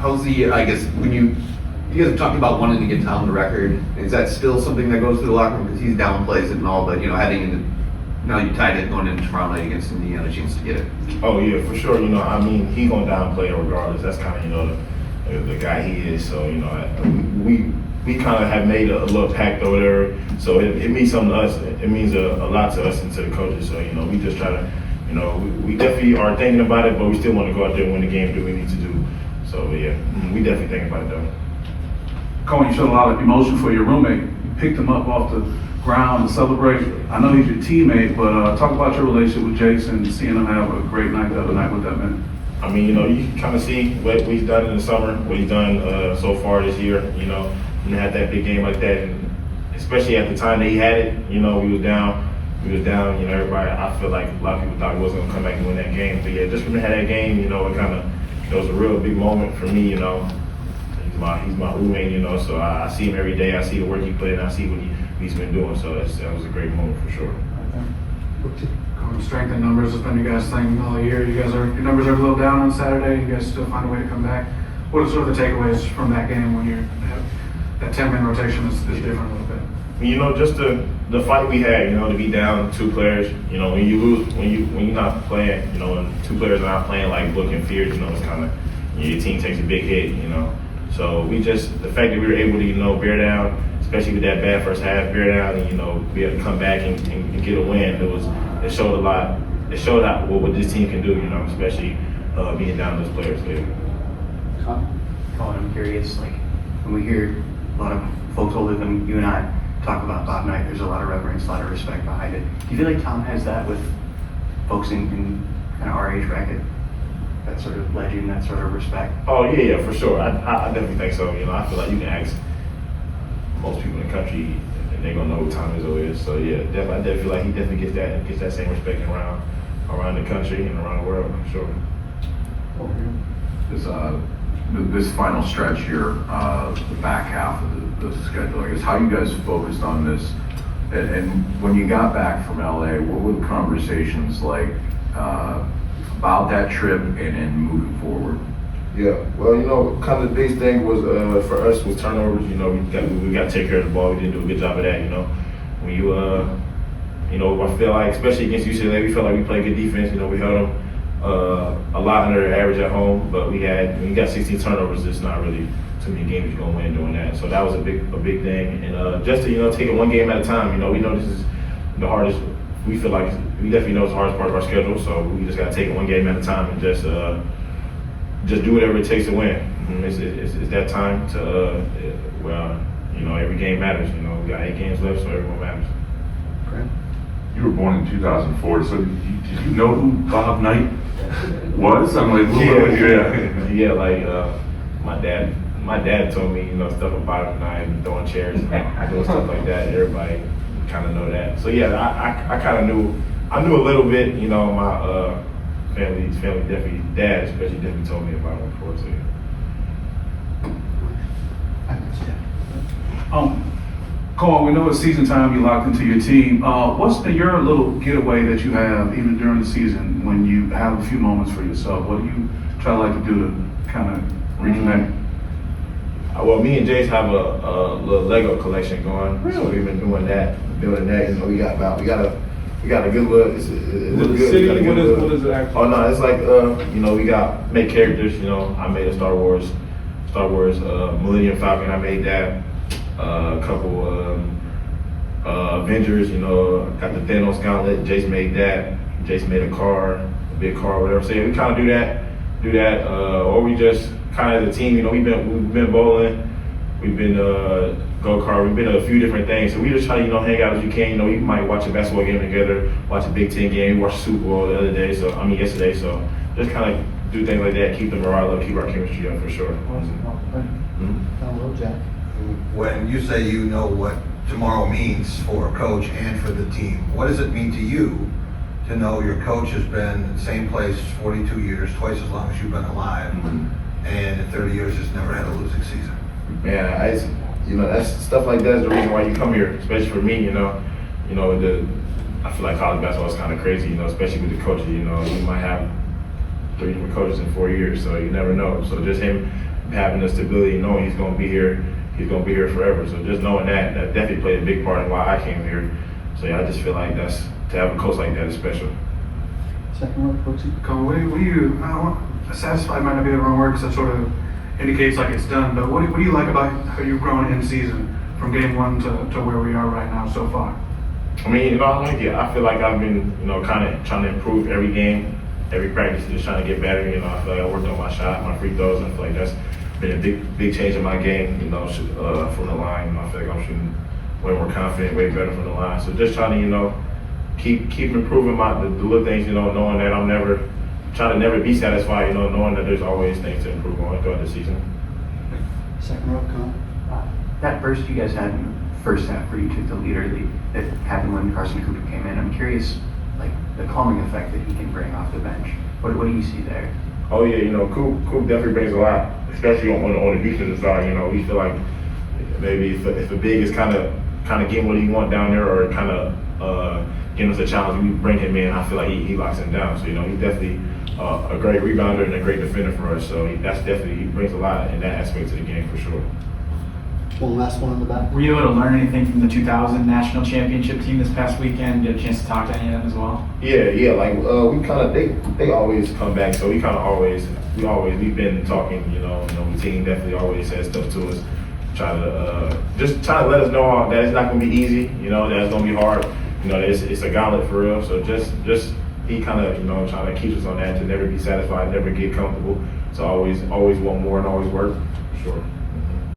how's the, I guess, when you guys have talked about wanting to get Tom the record, is that still something that goes through the locker room? Because he's downplays it and all, but, heading into, now you tied it going into tomorrow night against Indiana, a chance to get it. Oh, yeah, for sure. He's going to downplay it regardless. That's kind of, the guy he is. So, we kind of have made a little pact over there. So it means something to us. It means a lot to us and to the coaches. So, we just try to, we definitely are thinking about it, but we still want to go out there and win the game, do what we need to do. So, yeah, we definitely think about it, though. Coen, you showed a lot of emotion for your roommate. You picked him up off the ground to celebrate. I know he's your teammate, but talk about your relationship with Jason, seeing him have a great night the other night with that man. You can kind of see what he's done in the summer, what he's done so far this year. And had that big game like that, and especially at the time that he had it, we was down. Everybody. I feel like a lot of people thought he wasn't gonna come back and win that game. But yeah, just for him to have that game, it was a real big moment for me. He's my roommate, so I see him every day. I see the work he put in. I see what he's been doing. So that was a great moment for sure. Strength in numbers has been you guys' thing all year. Your numbers are a little down on Saturday. You guys still find a way to come back. What are sort of the takeaways from that game when that 10-man rotation is different a little bit? Just the fight we had, to be down 2 players, when you lose, when you're not playing, when 2 players are not playing like Book and Fears, it's kind of, your team takes a big hit, So the fact that we were able to, bear down, especially with that bad first half, bear down and, be able to come back and get a win, it showed a lot. It showed out what this team can do, especially being down those players there. Colin, I'm curious, when we hear a lot of folks older than you and I talk about Bob Knight, there's a lot of reverence, a lot of respect behind it. Do you feel like Tom has that with folks in kind of our age bracket? That sort of legend, that sort of respect? Oh, yeah, for sure. I definitely think so. I feel like you can ask most people in the country and they're going to know who Tom Izzo is. So, yeah, I definitely feel like he definitely gets that same respect around the country and around the world, for sure. This final stretch here, the back half of the schedule, I guess, how you guys focused on this? And when you got back from LA, what were the conversations like about that trip and then moving forward? Yeah, well, kind of the big thing was for us was turnovers. We got to take care of the ball. We didn't do a good job of that. When you, I feel like, especially against UCLA, we felt like we played good defense. We held them a lot under their average at home, but when you got 16 turnovers, it's not really too many games you're gonna win doing that. So that was a big thing, and just to take it one game at a time. We know this is the hardest. We feel like we definitely know it's the hardest part of our schedule, so we just gotta take it one game at a time and just do whatever it takes to win. It's that time to every game matters. We got 8 games left, so everyone matters. Okay. You were born in 2004, so did you know who Bob Knight was? I'm like, yeah. My dad told me, stuff about him and throwing chairs and doing stuff like that. Everybody kind of know that. So yeah, I kind of knew. I knew a little bit. My family definitely, dad especially definitely told me about him before. So Coen, we know it's season time, you locked into your team. What's your little getaway that you have even during the season when you have a few moments for yourself? What do you try to do to kind of reconnect? Well, me and Jace have a little Lego collection going. Really? So we've been doing that, building that. We got a good look. It's good. What is it actually? Oh no, it's like we got made characters. I made a Star Wars Millennium Falcon. I made that. A couple Avengers. Got the Thanos gauntlet. Jace made that. Jace made a car, a big car, whatever. So yeah, we kind of do that, or we just kind of as a team. We've been bowling. We've been go-kart. We've been to a few different things. So we just try to, hang out as you can. We might watch a basketball game together, watch a Big Ten game, watch Super Bowl yesterday. So just kind of do things like that, keep the morale up, keep our chemistry up for sure. When you say you know what tomorrow means for a coach and for the team, what does it mean to you to know your coach has been in the same place 42 years, twice as long as you've been alive, and in 30 years has never had a losing season? Man, that's stuff like that is the reason why you come here, especially for me. I feel like college basketball is kind of crazy, especially with the coaches. You might have three different coaches in 4 years, so you never know. So just him having the stability, knowing he's going to be here forever. So just knowing that definitely played a big part in why I came here. So yeah, I just feel like to have a coach like that is special. Second row, coach. Coen, what do you, satisfied might not be the wrong word because that sort of indicates like it's done, but what do you like about how you've grown in season from game one to where we are right now so far? I mean, I like it. I feel like I've been, kind of trying to improve every game, every practice, just trying to get better. I feel like I worked on my shot, my free throws. I feel like that's been a big change in my game, from the line. I feel like I'm shooting way more confident, way better from the line. So just trying to, keep improving the little things, knowing that I'm trying to never be satisfied, knowing that there's always things to improve on throughout the season. Second row, Coen. That burst you guys had in the first half where you took the lead early, that happened when Carson Cooper came in. I'm curious, like, the calming effect that he can bring off the bench. What do you see there? Oh yeah, Coop definitely brings a lot, especially on the defensive side. We feel like maybe if a big is kind of getting what he want down there, or kind of getting us a challenge, we bring him in. I feel like he locks him down. So he's definitely a great rebounder and a great defender for us. So he brings a lot in that aspect to the game for sure. One last one in the back. Were you able to learn anything from the 2000 national championship team this past weekend? Get a chance to talk to any of them as well? Yeah. Like we kind of they always come back, so we've been talking. The team definitely always says stuff to us, trying to let us know that it's not going to be easy. That it's going to be hard. That it's a gauntlet for real. So just he kind of trying to keep us on that, to never be satisfied, never get comfortable. So always want more and always work for sure.